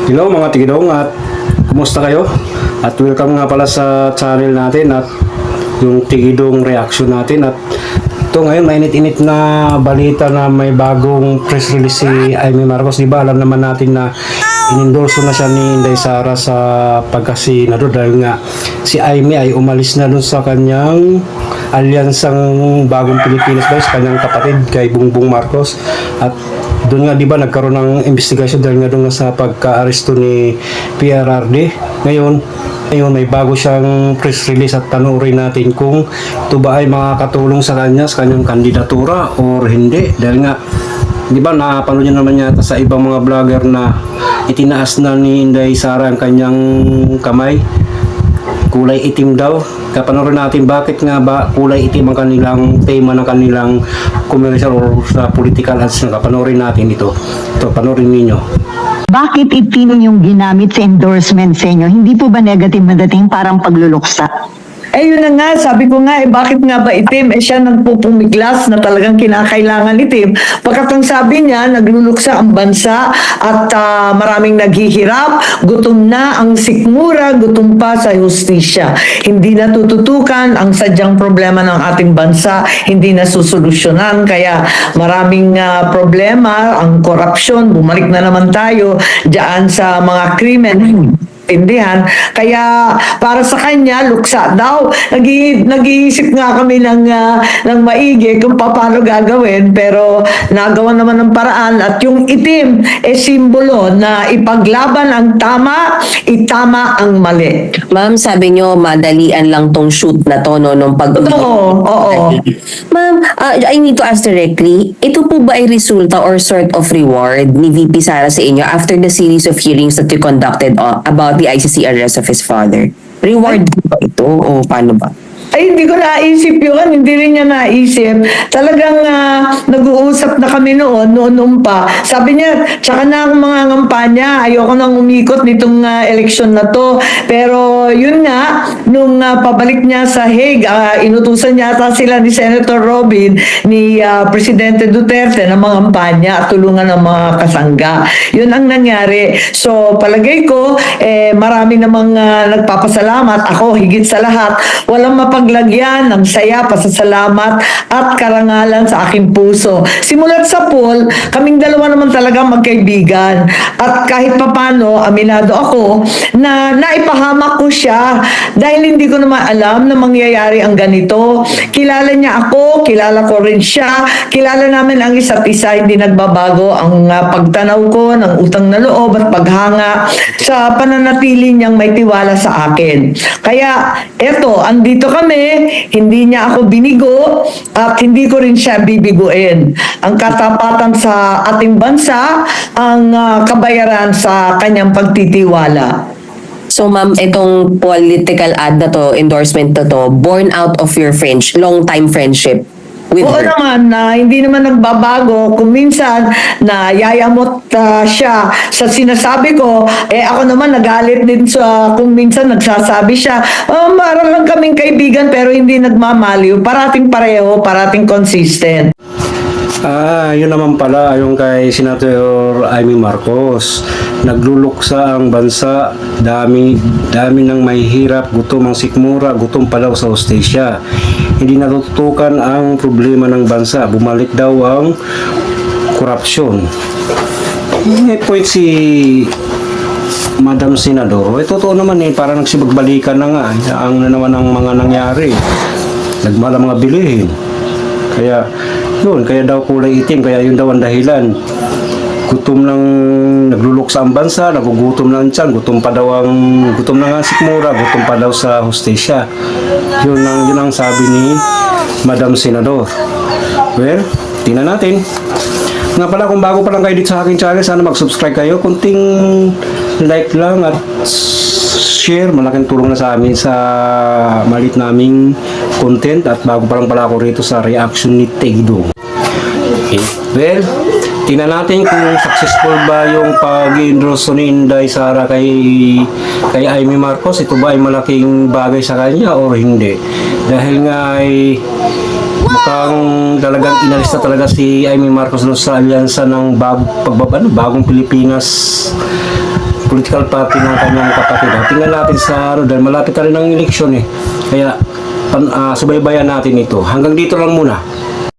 Hello mga tigidong at kumusta kayo? At welcome nga pala sa channel natin at yung tigidong reaction natin. At ito ngayon mainit-init na balita na may bagong press release si Amy Marcos. Diba alam naman natin na inendorso na siya ni Inday Sara sa pagkasenador dahil nga si Amy ay umalis na dun sa kanyang alyansang Bagong Pilipinas ba, sa kanyang kapatid kay Bongbong Marcos. At doon nga 'di ba nagkaroon ng investigasyon dahil nga doon nga sa pagka-aresto ni PRRD. Ngayon may bago siyang press release at tanurin natin kung ito ba ay makakatulong sa kanyang kandidatura or hindi. Dahil nga 'di ba napanood niyo naman yata sa ibang mga vlogger na itinaas na ni Inday Sara ang kanyang kamay. Kulay itim daw. Kapanorin natin bakit nga ba kulay itim ang kanilang tema ng kanilang commercial or sa political ads na kapanorin natin ito. Ito, panorin ninyo. Bakit itim yung ginamit sa endorsement sa inyo? Hindi po ba negative madating parang pagluluksa? Yun na nga, sabi ko nga, bakit nga ba itim? Siya nagpupumiglas na talagang kinakailangan itim. Pagkatang sabi niya, nagluluksa ang bansa at maraming naghihirap, gutom na ang sikmura, gutom pa sa hustisya. Hindi natututukan ang sadyang problema ng ating bansa, hindi nasusolusyonan, kaya maraming problema, ang korupsyon, bumalik na naman tayo diyan sa mga krimen. Tindihan. Kaya para sa kanya, luksa daw. Nag-iisip nga kami ng maigi kung paano gagawin, pero nagawa naman ng paraan. At yung itim, simbolo na ipaglaban ang tama, itama ang mali. Ma'am, sabi nyo, madalian lang tong shoot na to, no, nung pag- Oo. Ma'am, I need to ask directly, ito po ba ay resulta or sort of reward ni VP Sara sa inyo after the series of hearings that you conducted about the ICC arrest of his father? Reward ba ito o paano ba? Hindi ko naisip yun. Hindi rin niya naisip. Talagang nag-uusap na kami noon pa. Sabi niya, tsaka na ang mga ngampanya, ayoko nang umikot nitong eleksyon na to. Pero yun nga, nung pabalik niya sa Hague, inutusan niya ata sila ni Senator Robin, ni Presidente Duterte na mga ngampanya at tulungan ng mga kasangga. Yun ang nangyari. So, palagay ko, marami namang nagpapasalamat. Ako, higit sa lahat, walang paglagyan ng saya, pasasalamat at karangalan sa aking puso. Simulat sa pool, kaming dalawa naman talaga magkaibigan. At kahit papano, aminado ako na naipahamak ko siya dahil hindi ko naman alam na mangyayari ang ganito. Kilala niya ako, kilala ko rin siya, kilala namin ang isa't isa, hindi nagbabago ang pagtanaw ko ng utang na loob at paghanga sa pananatili niyang may tiwala sa akin. Kaya, eto, andito kami, hindi niya ako binigo at hindi ko rin siya bibiguin. Ang katapatan sa ating bansa ang kabayaran sa kanyang pagtitiwala. So ma'am, itong political ad na to, endorsement na to, born out of your long-time friendship with Oo her. naman, hindi naman nagbabago. Kung minsan yayamot siya sa sinasabi ko, ako naman nagalit din sa kung minsan nagsasabi siya, parang lang kaming kaibigan pero hindi nagmamaliw. Parating pareho, parating consistent. Yun naman pala yung kay Senator Amy Marcos. Nagluluksa ang bansa, dami ng mahihirap, gutom ang sikmura, gutom pa daw sa hustisya. Hindi natutukan ang problema ng bansa, bumalik daw ang korupsyon. May point si Madam Senador. Totoo naman parang nagsibagbalikan na nga ang naman ang mga nangyari. Nagmahal ang mga bilihin. Kaya daw kulay itim, kaya yun daw ang dahilan. Gutom lang, nagluluksa ang bansa, nagugutom lang tiyan, gutom na nga sikmura, gutom pa daw sa hustisya. Yun ang sabi ni Madam Senador. Well, tingnan natin. Nga pala, kung bago pa lang kayo dito sa aking channel, sana mag-subscribe kayo. Kunting like lang at share, malaking tulong na sa amin sa malit naming content. At bago pa lang pala ako rito sa reaction ni Tegdo. Okay. Well, tingnan natin kung successful ba yung pag-endorse ni Inday Sara kay Amy Marcos. Ito ba ay malaking bagay sa kanya o hindi? Dahil nga ay mukhang talagang inalis na talaga si Amy Marcos sa alyansa ng Bagong Pilipinas political party ng kanyang kapatid. Tingnan natin sa dahil malapit na rin ang eleksyon eh. Kaya subaybayan natin ito. Hanggang dito lang muna.